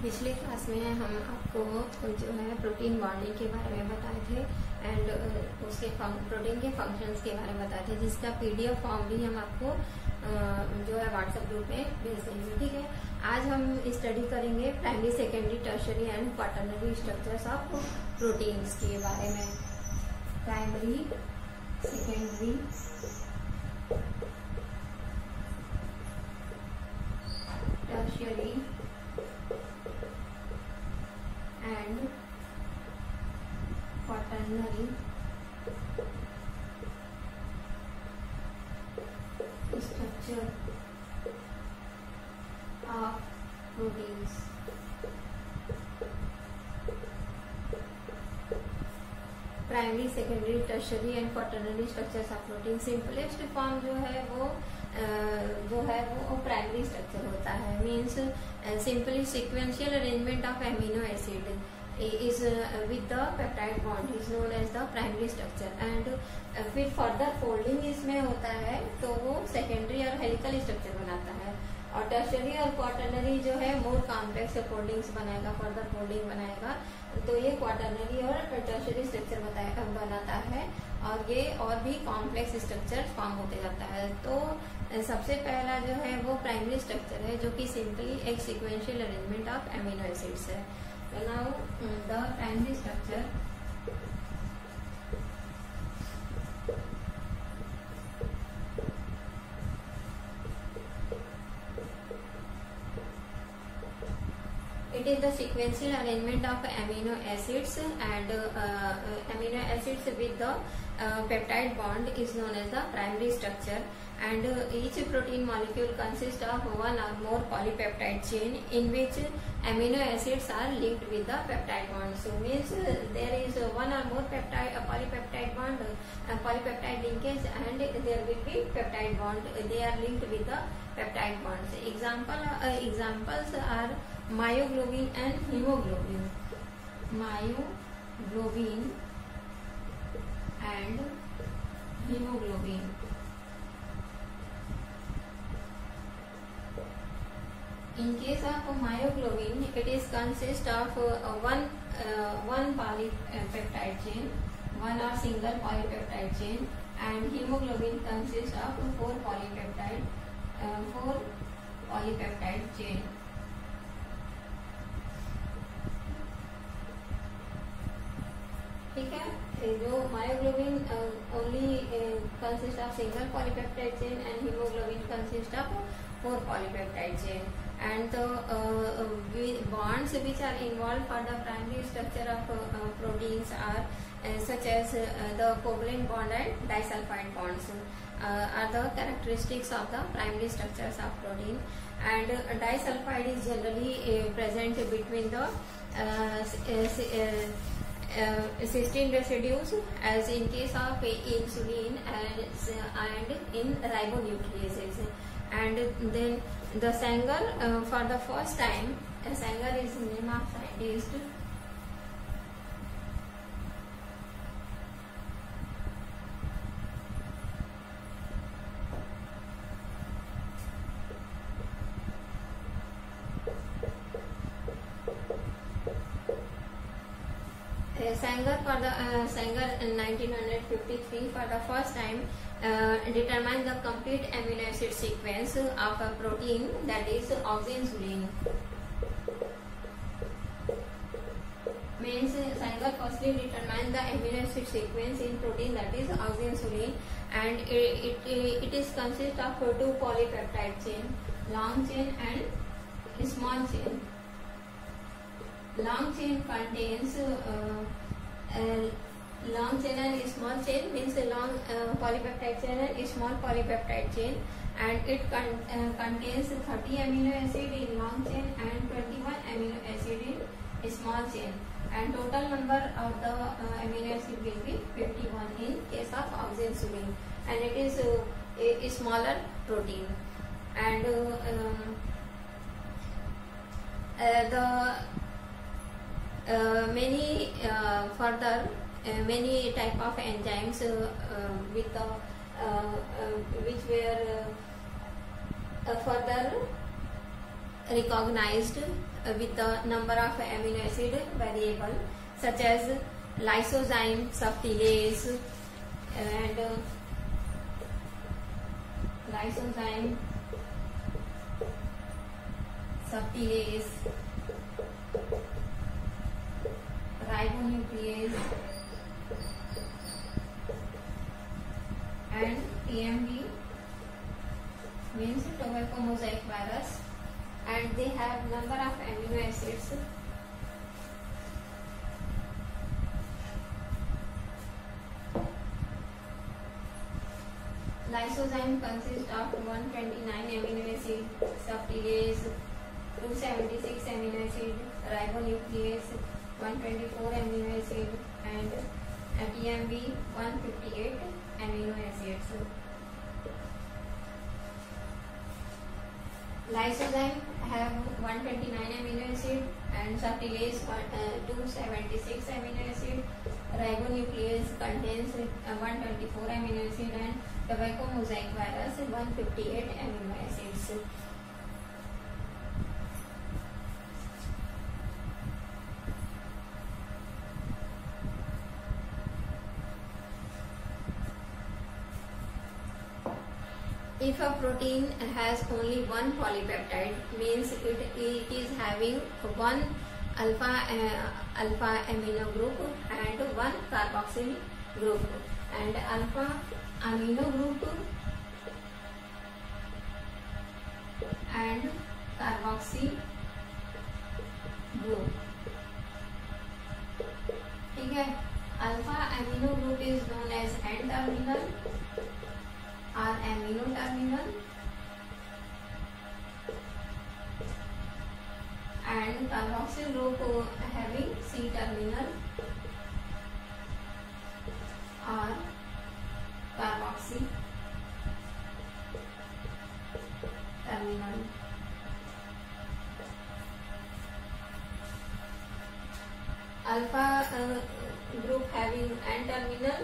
पिछले क्लास में हम आपको जो है प्रोटीन बॉन्डिंग के बारे में बताए थे एंड उसके प्रोटीन के फंक्शंस के बारे में बताए थे, जिसका पीडीएफ फॉर्म भी हम आपको जो है व्हाट्सएप ग्रुप में भेज देंगे। ठीक है, आज हम स्टडी करेंगे primary, secondary, tertiary and quaternary structures of proteins के बारे में। Primary, secondary, tertiary and quaternary structure of proteins। Primary, secondary, tertiary and quaternary structures of protein. Simplest form जो है वो प्राइमरी स्ट्रक्चर होता है। Means simply sequential arrangement of amino acid is with the peptide bond is known as the primary structure and फिर further folding इसमें होता है तो वो सेकेंडरी और हेलिकल स्ट्रक्चर बनाता है। और टर्शियरी और क्वाटरनरी जो है मोर कॉम्प्लेक्स फोल्डिंग्स बनाएगा, फर्दर फोल्डिंग बनाएगा, तो ये क्वाटरनरी और टर्शियरी स्ट्रक्चर बनाता है और ये और भी कॉम्प्लेक्स स्ट्रक्चर फॉर्म होते जाता है। तो सबसे पहला जो है वो प्राइमरी स्ट्रक्चर है, जो कि सिंपली एक sequential arrangement of amino acids है। So now the primary structure it is the sequential arrangement of amino acids and amino acids with the peptide bond is known as the primary structure, and each protein molecule consists of one or more polypeptide chain in which amino acids are linked with the peptide bond. So means there is one or more polypeptide bond, polypeptide linkage, and there will be peptide bond. They are linked with the peptide bonds. Examples are myoglobin and hemoglobin. Myoglobin and hemoglobin. In case of myoglobin, it is consist of one polypeptide chain, one or single polypeptide chain, and hemoglobin consists of four polypeptide chain. ठीक है, जो myoglobin only consist of single polypeptide chain and haemoglobin consist of four polypeptide chain, and the bonds which are involved for the primary structure of proteins are such as the covalent bond and disulfide bonds are the characteristics of the primary structures of protein, and disulfide is generally present between the cysteine residues, as in case of insulin and in ribonucleases. And then the Sanger, for the first time, Sanger is the name of scientist. Sanger in 1953 for the first time determined the complete amino acid sequence of a protein, that is oxyinsulin. Means Sanger firstly determined the amino acid sequence in protein, that is oxyinsulin, and it is consist of two polypeptide chain, long chain and small chain. Long chain contains long chain and small chain, means long polypeptide chain and small polypeptide chain, and it contains 30 amino acid in long chain and 21 amino acid in small chain, and total number of the amino acid will be 51 in case of oxyinsulin, and it is a smaller protein. And many type of enzymes with the which were further recognized with the number of amino acid variable such as lysozyme subtilase and lysozyme subtilase, ribonuclease and TMV means tobacco mosaic virus, and they have number of amino acids lysozyme consists of 129 amino acid, subtilase 276 amino acid, ribonuclease 124 amino acid and TMV 158 amino acids. Lysozyme have 129 amino acid and subtilase 276 amino acid. Ribonuclease contains 124 amino acid and tobacco mosaic virus 158 amino acids. If a protein has only one polypeptide, means it is having one alpha amino group and one carboxyl group, and alpha amino group and carboxy group. ठीक है, alpha amino group is known as N terminal or amino terminal and carboxyl group having C terminal or carboxy terminal. Alpha group having N terminal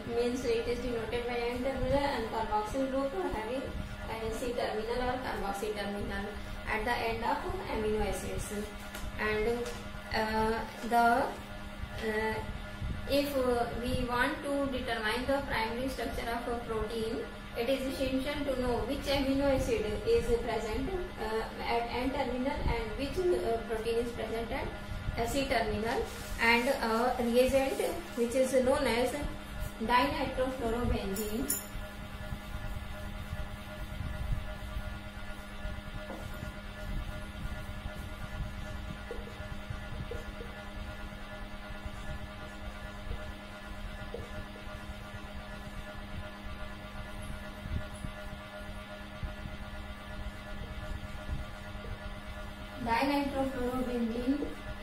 means it is denoted by N terminal, and carboxyl group having C terminal or carboxy terminal at the end of amino acids. And if we want to determine the primary structure of a protein, it is essential to know which amino acid is present at N terminal and which protein is present at C terminal, and a reagent which is known as dinitrofluorobenzene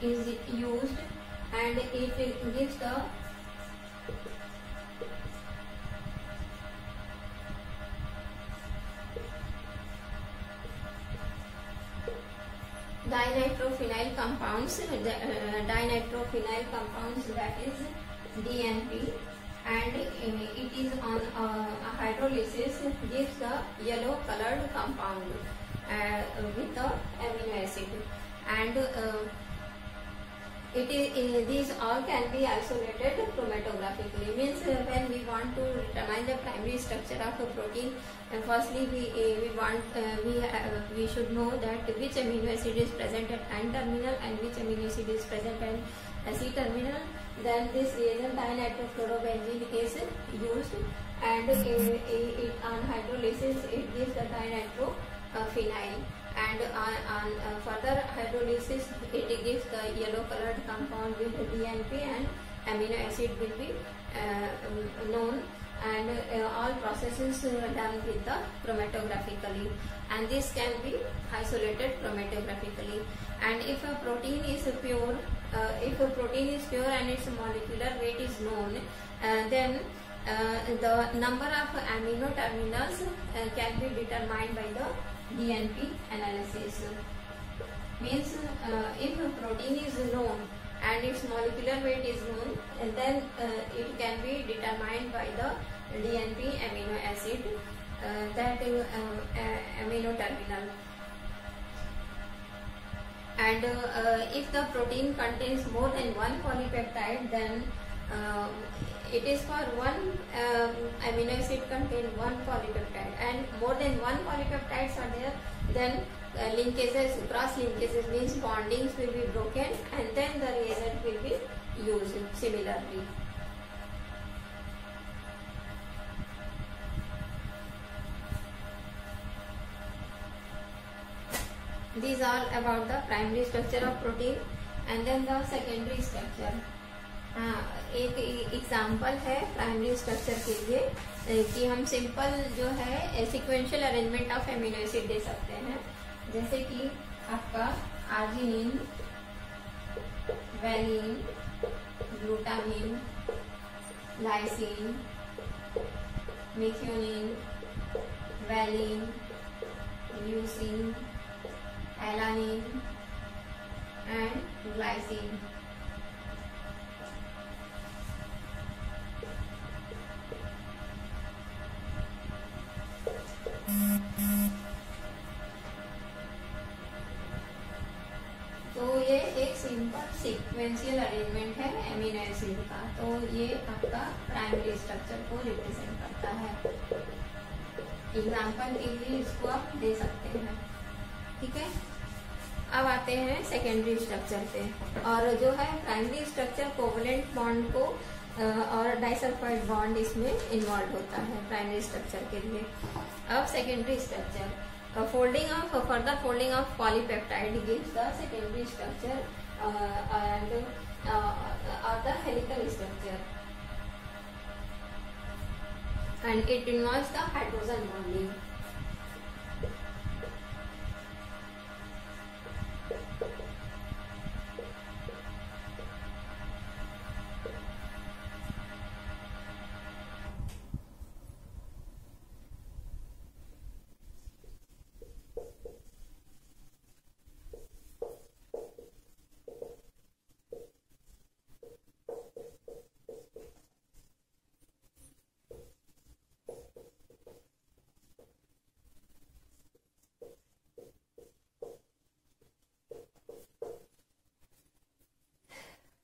is used, and it gives the dinitrophenyl compounds, that is DNP, and it is on hydrolysis gives the yellow colored compound with the amino acid, and these all can be isolated chromatographically. Means when we want to determine the primary structure of a protein, firstly we should know that which amino acid is present at N terminal and which amino acid is present at C terminal. Then this reagent dinitrofluorobenzene is used, and on hydrolysis it gives the dinitrophenyl, and on further hydrolysis it gives the yellow colored compound with DNP, and amino acid will be known, and all processes done with the chromatographically, and this can be isolated chromatographically. And if a protein is pure, and its molecular weight is known, then the number of amino terminals can be determined by the DNP analysis. Means if a protein is known and its molecular weight is known, and then it can be determined by the DNP amino acid, that amino terminal. And if the protein contains more than one polypeptide, then it is for one amino acid contain one polypeptide, and more than one polypeptides are there, then linkages, cross linkages means bondings will be broken, and then the reagent will be used similarly. These are about the primary structure of protein, and then the secondary structure. एक example है primary structure के लिए कि हम simple जो है sequential arrangement of amino acid दे सकते हैं, जैसे कि आपका arginine, valine, glutamine, lysine, methionine, valine, leucine, alanine and glycine. तो ये एक सिंपल सीक्वेंशियल अरेंजमेंट है एमिनो एसिड का. तो ये आपका प्राइमरी स्ट्रक्चर को रिप्रेजेंट करता है. एग्जाम्पल के लिए इसको आप दे सकते हैं. ठीक है. अब आते हैं सेकेंडरी स्ट्रक्चर पे. और जो है प्राइमरी स्ट्रक्चर कोवलेंट बॉन्ड को और डाइसल्फाइड बॉन्ड इसमें इन्वॉल्व होता है प्राइमरी स्ट्रक्चर के लिए. अब secondary structure, folding of further folding of polypeptide gives the secondary structure and or the helical structure, and it involves the hydrogen bonding.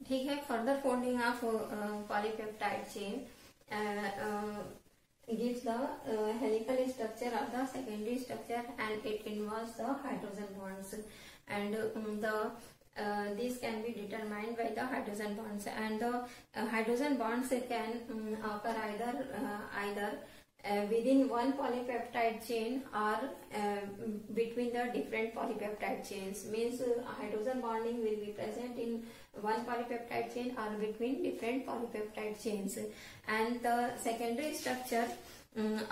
ठीक है. Further folding of polypeptide chain gives the helical structure of the secondary structure, and it involves the hydrogen bonds, and these can be determined by the hydrogen bonds, and the hydrogen bonds can occur either within one polypeptide chain or between the different polypeptide chains. Means hydrogen bonding will be present in one polypeptide chain or between different polypeptide chains. And the secondary structure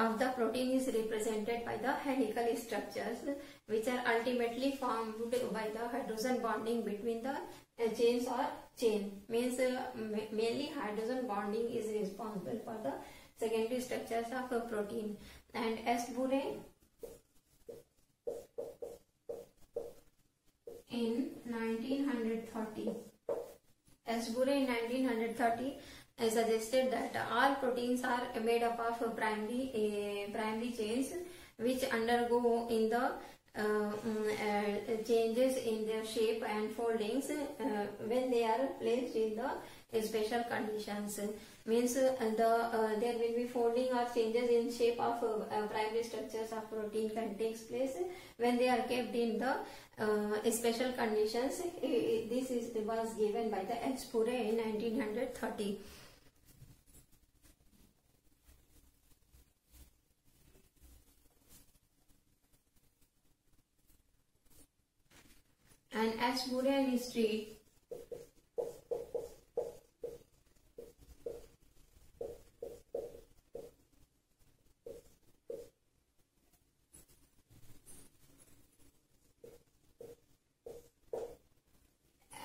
of the protein is represented by the helical structures, which are ultimately formed by the hydrogen bonding between the chains or chain. Means mainly hydrogen bonding is responsible for the secondary structures of a protein. And Ashbury in 1930 suggested that all proteins are made up of primary chains which undergo in the changes in their shape and foldings when they are placed in the special conditions. Means there will be folding or changes in shape of primary structures of protein can takes place when they are kept in the special conditions. This was given by the Ashbury in 1930. And Ashbury Street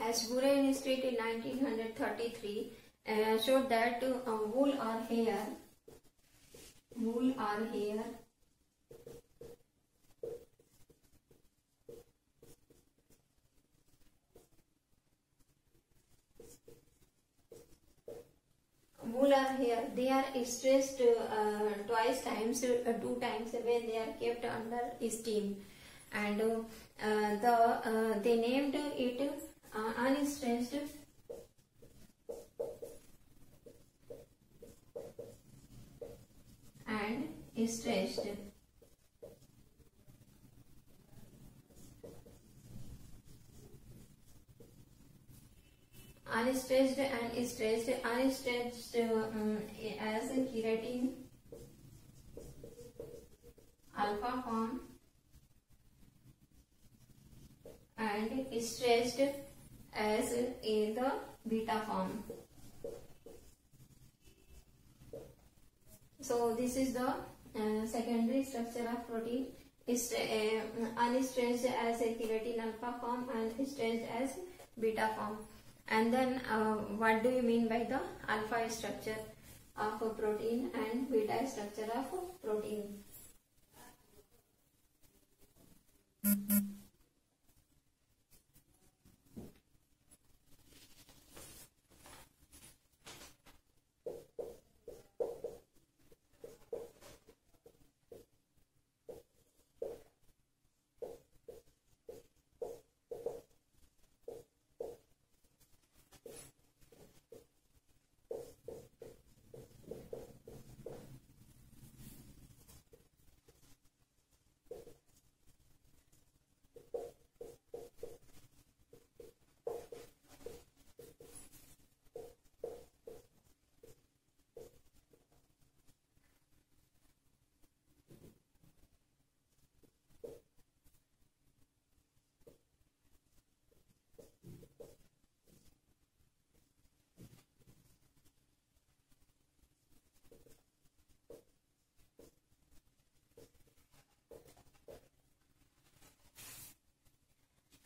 Ashbury Street in 1933 showed that wool or hair they are stressed two times when they are kept under steam. and they named it unstressed and stressed. Unstressed and stressed. Unstressed as keratin alpha form, and stressed as in the beta form. So this is the secondary structure of protein. Unstressed as a keratin alpha form and stressed as beta form. And then what do you mean by the alpha structure of a protein and beta structure of a protein?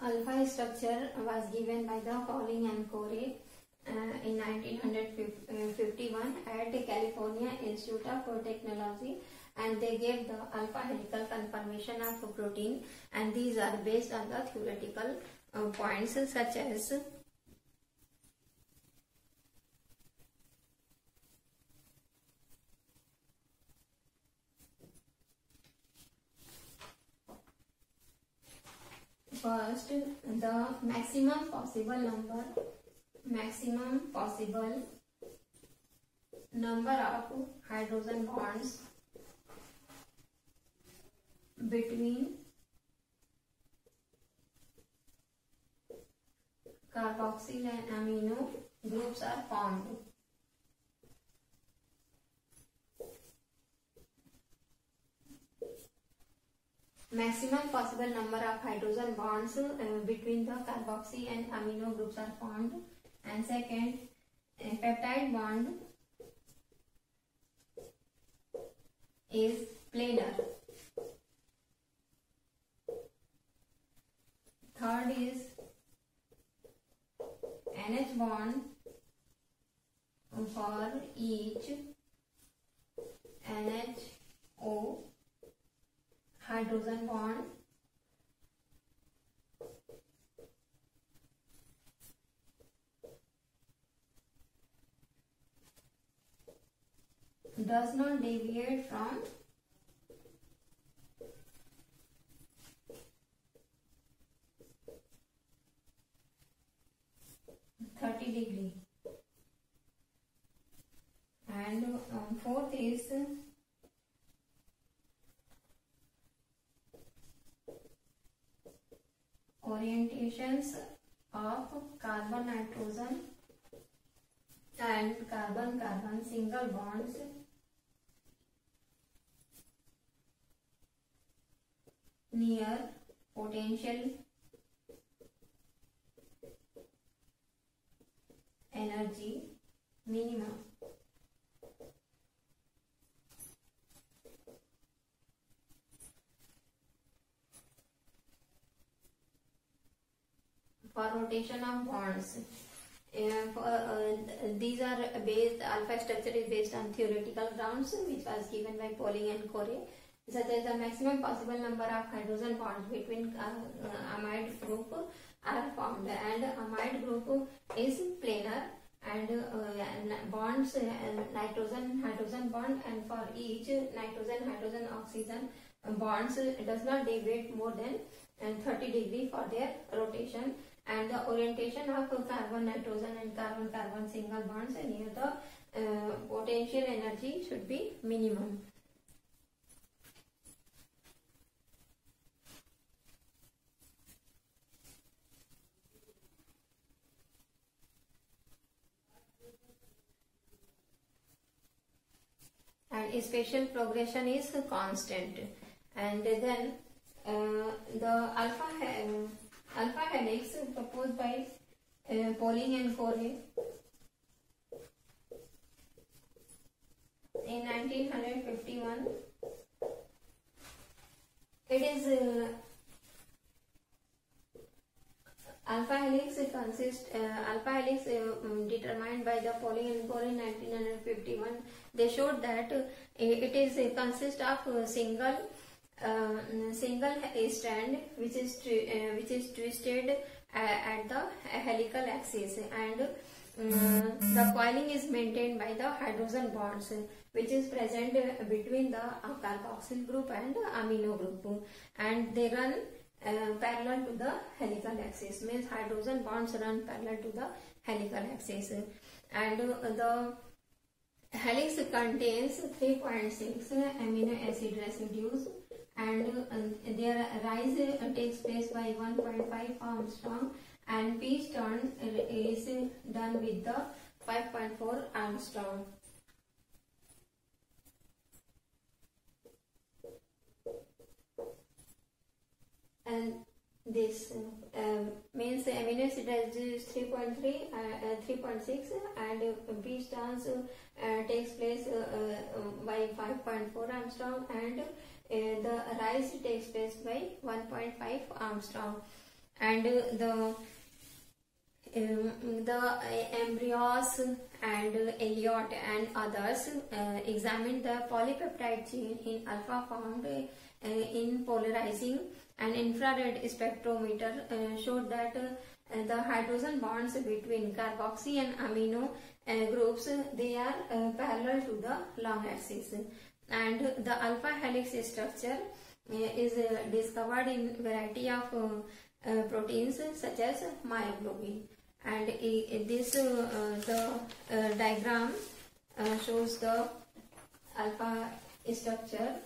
Alpha structure was given by the Pauling and Corey in 1951 at the California Institute of Technology, and they gave the alpha helical conformation of protein, and these are based on the theoretical points such as first, the maximum possible number of hydrogen bonds between carboxyl and amino groups are formed. Maximum possible number of hydrogen bonds between the carboxy and amino groups are formed. And second, a peptide bond is planar. Third is NH bond for each NHO hydrogen bond does not deviate from 30 degree. And fourth is orientations of carbon nitrogen and carbon carbon single bonds near potential energy minimum. For rotation of bonds, these are based, alpha structure is based on theoretical grounds which was given by Pauling and Corey, such as the maximum possible number of hydrogen bonds between amide group are formed, and amide group is planar, and bonds nitrogen hydrogen bond, and for each nitrogen hydrogen oxygen bonds does not deviate more than 30 degree for their rotation, and the orientation of carbon nitrogen and carbon carbon single bonds near the potential energy should be minimum. And spatial progression is constant. And then the alpha helix proposed by Pauling and Corey in 1951. It is alpha helix determined by the Pauling and Corey in 1951. They showed that it is consists of a single strand which is twisted at the helical axis, and the coiling is maintained by the hydrogen bonds which is present between the carboxyl group and amino group, and they run parallel to the helical axis. Means hydrogen bonds run parallel to the helical axis, and the helix contains 3.6 amino acid residues, and their rise takes place by 1.5 Armstrong, and peace turn is done with the 5.4 Armstrong. And this means amino acid is 3.6 and peace turns takes place by 5.4 Armstrong, and the rise takes place by 1.5 Armstrong. And the Ambrose and Elliott and others examined the polypeptide chain in alpha found in polarizing and infrared spectrometer showed that the hydrogen bonds between carboxy and amino groups, they are parallel to the long axis, and the alpha helix structure is discovered in variety of proteins such as myoglobin. And this the diagram shows the alpha structure.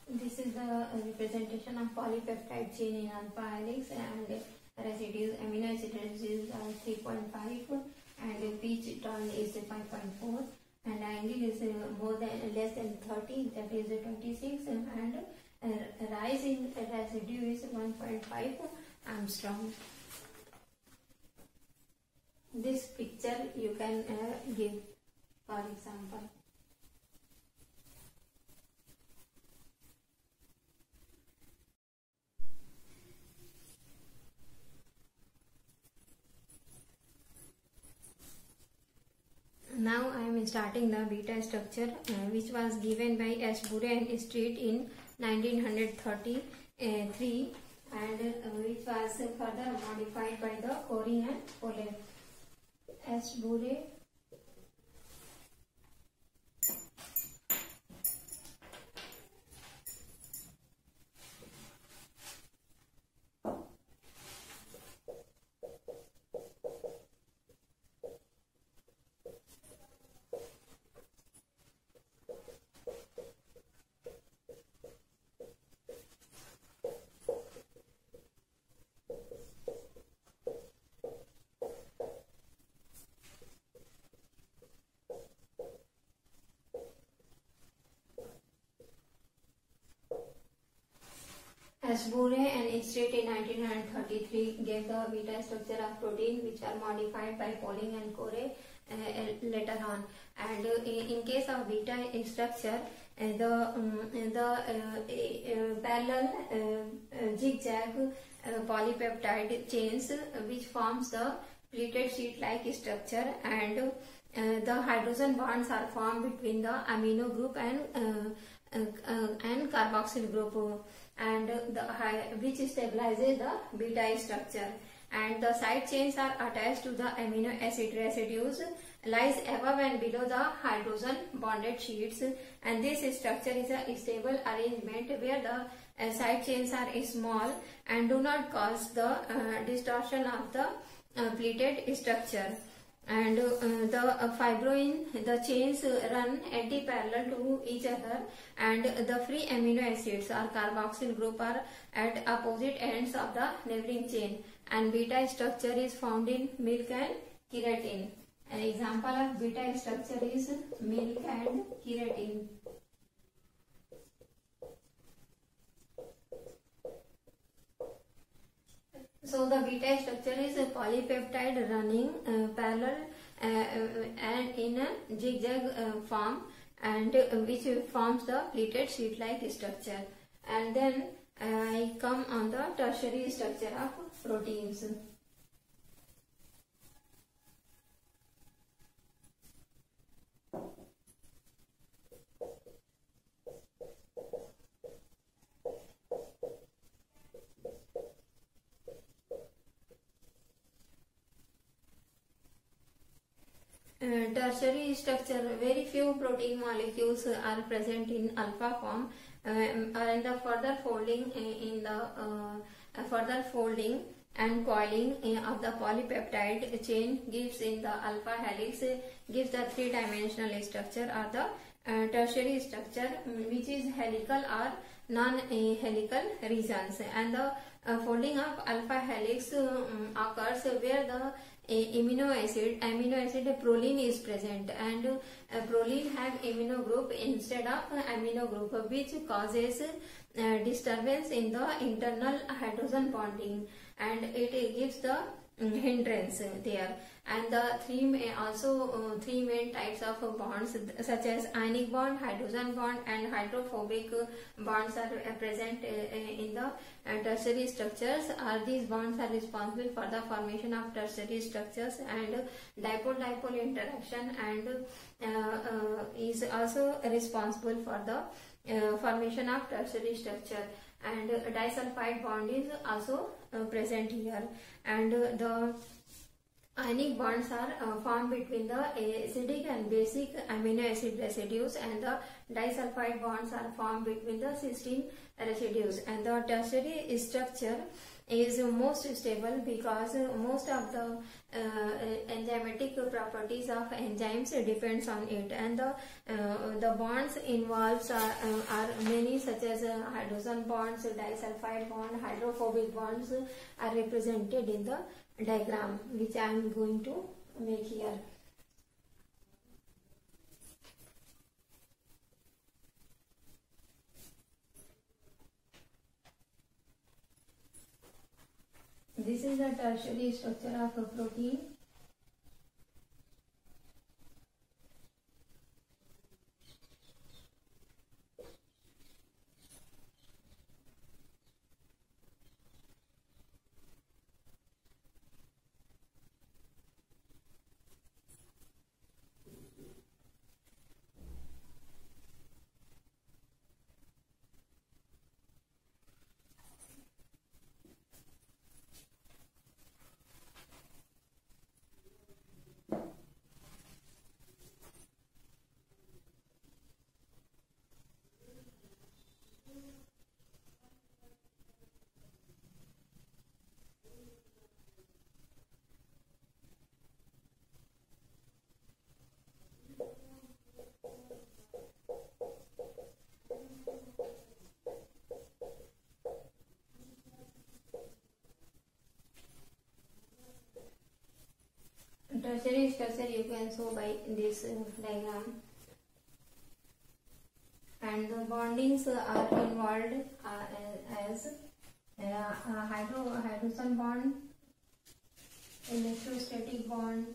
This is the representation of polypeptide chain in alpha helix, and residues, amino acid residues are 3.5, and pitch turn is 5.4, and angle is less than 30, that is 26, and rise in residue is 1.5 Armstrong. This picture you can give for example. Now I am starting the beta structure which was given by Ashbury and Street in 1933 and which was further modified by the Coring and Polet. Ashbury Ashbury and Street in 1933 gave the beta structure of protein which are modified by Pauling and Core later on. And in case of beta structure, the parallel zigzag polypeptide chains which forms the pleated sheet-like structure, and the hydrogen bonds are formed between the amino group and carboxyl group, and which stabilizes the beta structure, and the side chains are attached to the amino acid residues lies above and below the hydrogen bonded sheets, and this structure is a stable arrangement where the side chains are small and do not cause the distortion of the pleated structure. And the fibroin, the chains run anti-parallel to each other, and the free amino acids or carboxyl group are at opposite ends of the neighboring chain, and beta structure is found in milk and keratin. An example of beta structure is milk and keratin. So the beta structure is a polypeptide running parallel and in a zigzag form, and which forms the pleated sheet-like structure. And then I come on the tertiary structure of proteins. Tertiary structure, very few protein molecules are present in alpha form, and the further folding and coiling of the polypeptide chain gives in the alpha helix gives the three-dimensional structure or the tertiary structure, which is helical or non-helical regions, and the folding of alpha helix occurs where the amino acid proline is present, and proline have amino group instead of amino group, which causes disturbance in the internal hydrogen bonding, and it gives the hindrance there. And the three main types of bonds such as ionic bond, hydrogen bond and hydrophobic bonds are present in the tertiary structures. These bonds are responsible for the formation of tertiary structures, and dipole-dipole interaction, and is also responsible for the formation of tertiary structure, and disulfide bond is also present here, and the ionic bonds are formed between the acidic and basic amino acid residues, and the disulfide bonds are formed between the cysteine residues. And the tertiary structure is most stable because most of the enzymatic properties of enzymes depends on it, and the bonds involved are many, such as hydrogen bonds, disulfide bond, hydrophobic bonds are represented in the diagram which I am going to make here. This is the tertiary structure of a protein. Tertiary structure you can show by this diagram, and the bondings are involved as hydrogen bond, electrostatic bond,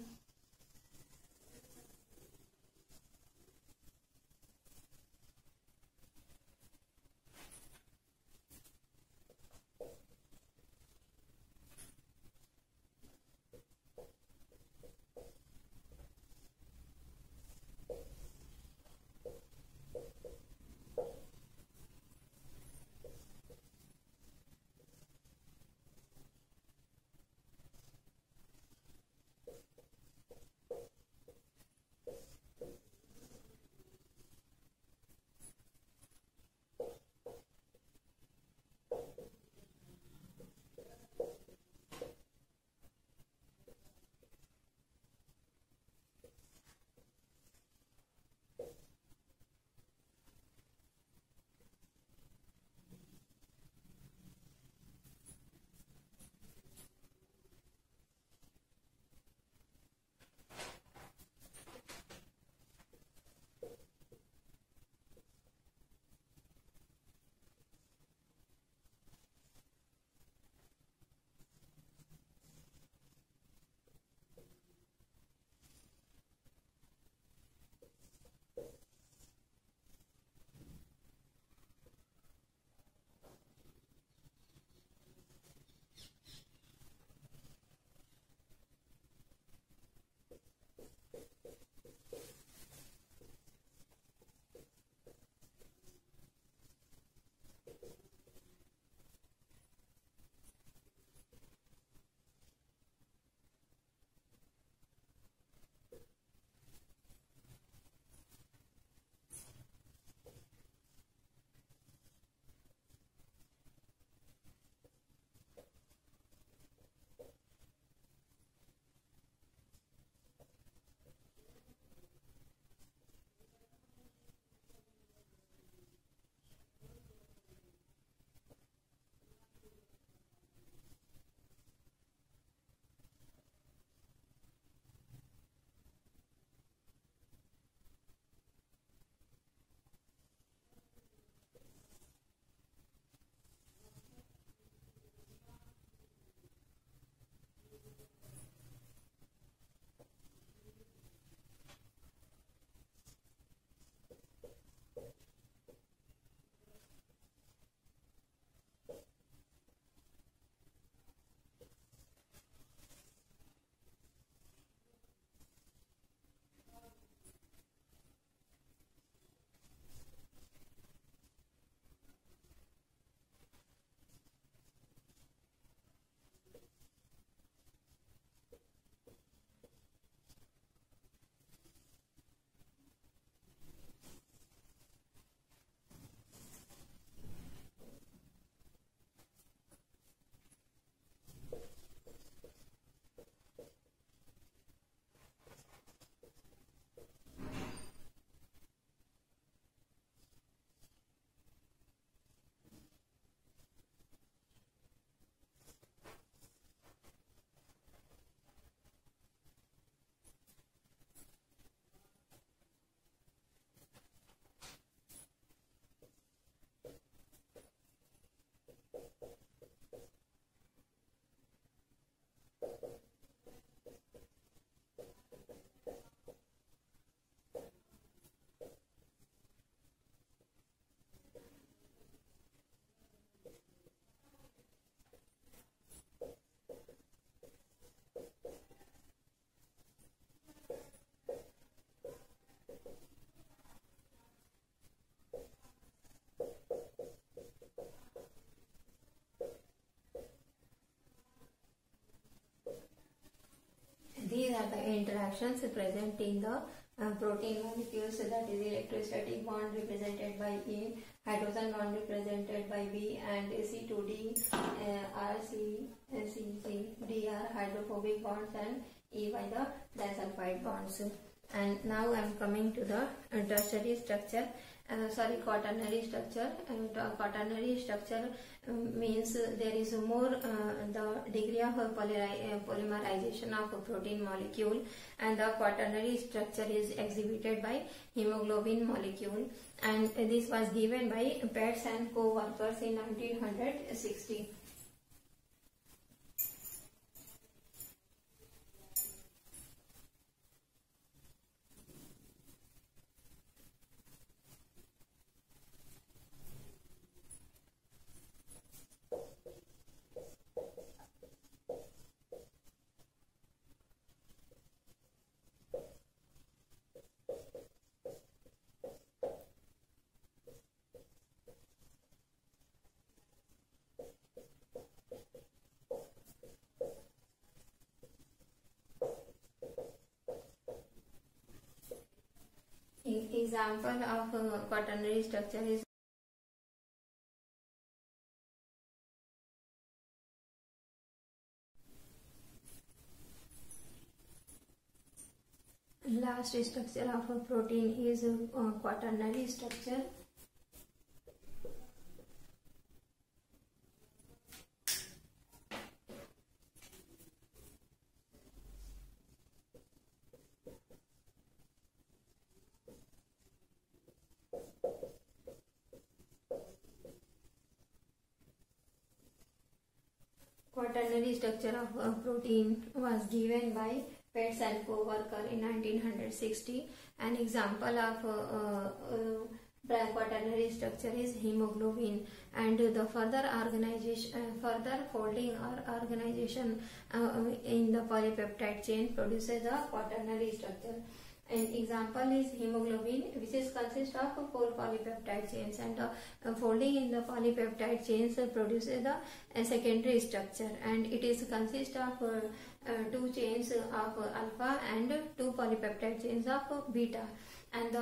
interactions present in the protein molecules, that is electrostatic bond represented by A, hydrogen bond represented by B, and C2D, RC, hydrophobic bonds, and E by the disulfide bonds. And now I am coming to the tertiary structure. Quaternary structure. Quaternary structure means there is more the degree of polymerization of a protein molecule, and the quaternary structure is exhibited by hemoglobin molecule, and this was given by Petz and co-workers in 1960. Example of quaternary structure is last structure of a protein is quaternary structure. Quaternary structure of a protein was given by Petz and co-worker in 1960. An example of quaternary structure is hemoglobin, and the further folding or organization in the polypeptide chain produces the quaternary structure. An example is hemoglobin, which is consists of 4 polypeptide chains, and folding in the polypeptide chains produces the secondary structure, and it is consist of 2 chains of alpha and 2 polypeptide chains of beta, and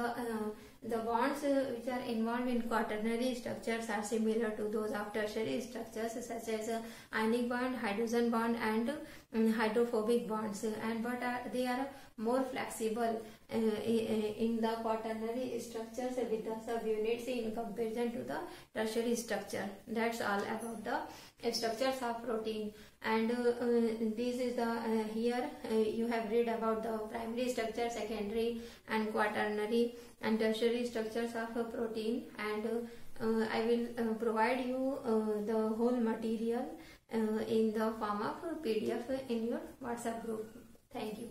the bonds which are involved in quaternary structures are similar to those of tertiary structures, such as ionic bond, hydrogen bond, and hydrophobic bonds, and they are more flexible in the quaternary structures with the subunits in comparison to the tertiary structure. That's all about the structures of protein. And this is the here you have read about the primary structure, secondary, and quaternary and tertiary structures of a protein, and I will provide you the whole material in the form of PDF in your WhatsApp group. Thank you.